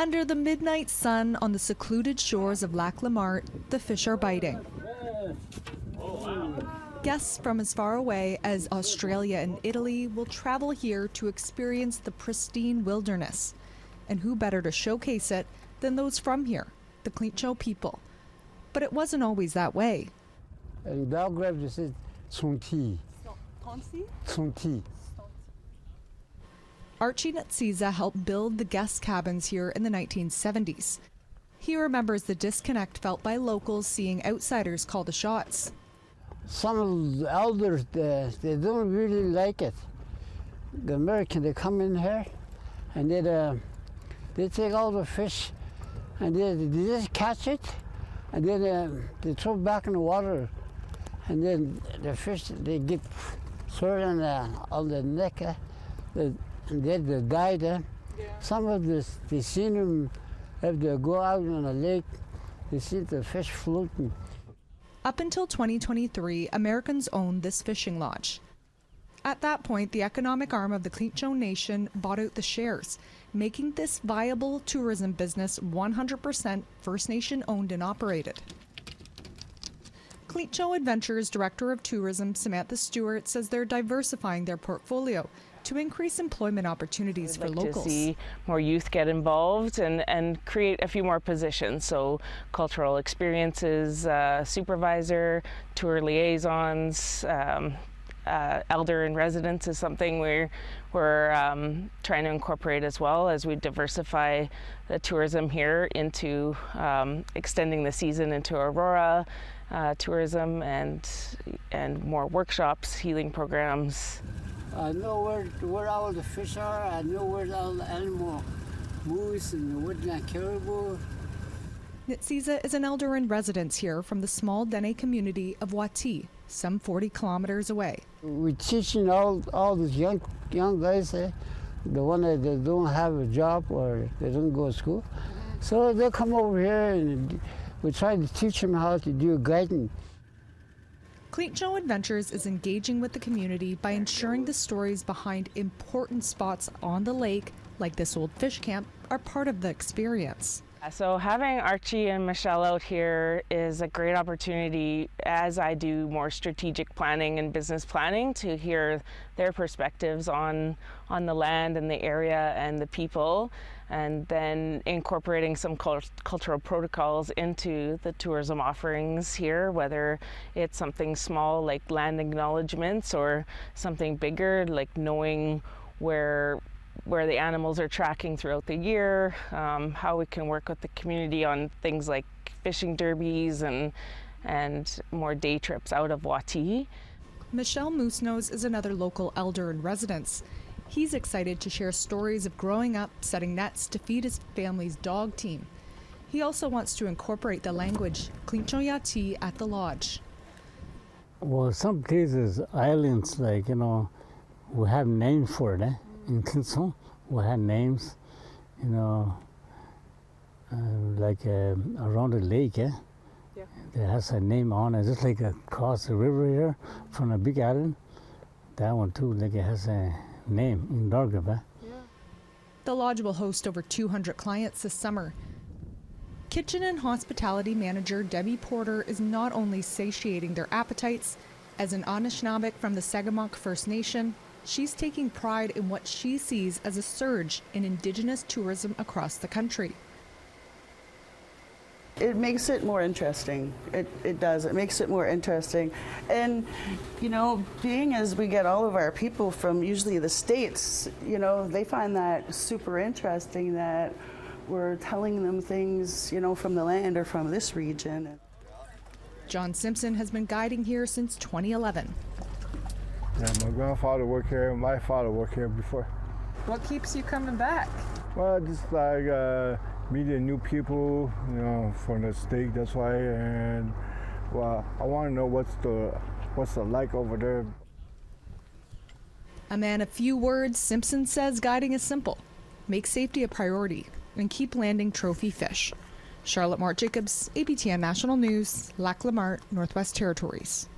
Under the midnight sun on the secluded shores of Lac La Martre, the fish are biting. Guests from as far away as Australia and Italy will travel here to experience the pristine wilderness. And who better to showcase it than those from here, the Tlicho people. But it wasn't always that way. In Belgrade, this is N.W.T. Archie Natsiza helped build the guest cabins here in the 1970s. He remembers the disconnect felt by locals seeing outsiders call the shots. Some of the elders, they don't really like it. The Americans, they come in here and they take all the fish and they just catch it and then they throw it back in the water. And then the fish, they get sore on the neck, and then they die there. Yeah. Some of this, they seen them, if they go out on a lake, they see the fish floating. Up until 2023, Americans owned this fishing lodge. At that point, the economic arm of the Tlicho Nation bought out the shares, making this viable tourism business 100% First Nation owned and operated. Tlicho Adventures Director of Tourism Samantha Stewart says they're diversifying their portfolio to increase employment opportunities for locals. To see more youth get involved and create a few more positions. So cultural experiences, supervisor, tour liaisons, elder in residence is something we're trying to incorporate as well as we diversify the tourism here into extending the season into Aurora tourism and more workshops, healing programs. I know where all the fish are. I know where all the animal moose and the woodland caribou. Natsiza is an elder in residence here from the small Dene community of N.W.T, some 40 kilometers away. We're teaching all these young guys, the one that they don't have a job or they don't go to school. So they come over here and we try to teach them how to do guiding. Tlicho Adventures is engaging with the community by ensuring the stories behind important spots on the lake, like this old fish camp, are part of the experience. So having Archie and Michelle out here is a great opportunity as I do more strategic planning and business planning to hear their perspectives on the land and the area and the people, and then incorporating some cultural protocols into the tourism offerings here, whether it's something small like land acknowledgements or something bigger like knowing where the animals are tracking throughout the year, how we can work with the community on things like fishing derbies and more day trips out of N.W.T. Michelle Moosenose is another local elder in residence. He's excited to share stories of growing up setting nets to feed his family's dog team. He also wants to incorporate the language Tlicho at the lodge. Well, some places, islands, like, we have names for it, In Tlicho, we have names, like around the lake, Yeah. It has a name on it, just like across the river here from a big island. That one too, like it has a name in Dargaba. Yeah. The lodge will host over 200 clients this summer. Kitchen and hospitality manager Debbie Porter is not only satiating their appetites, as an Anishinaabe from the Sagamok First Nation, she's taking pride in what she sees as a surge in Indigenous tourism across the country. It makes it more interesting. It does. It makes it more interesting. And, being as we get all of our people from usually the States, they find that super interesting that we're telling them things, from the land or from this region. John Simpson has been guiding here since 2011. Yeah, my grandfather worked here, my father worked here before. What keeps you coming back? Well, just like meeting new people, from the state, that's why, and well, I want to know what's it like over there. A man of few words, Simpson says guiding is simple. Make safety a priority and keep landing trophy fish. Charlotte Mart Jacobs, APTN National News, Lac La Martre, Northwest Territories.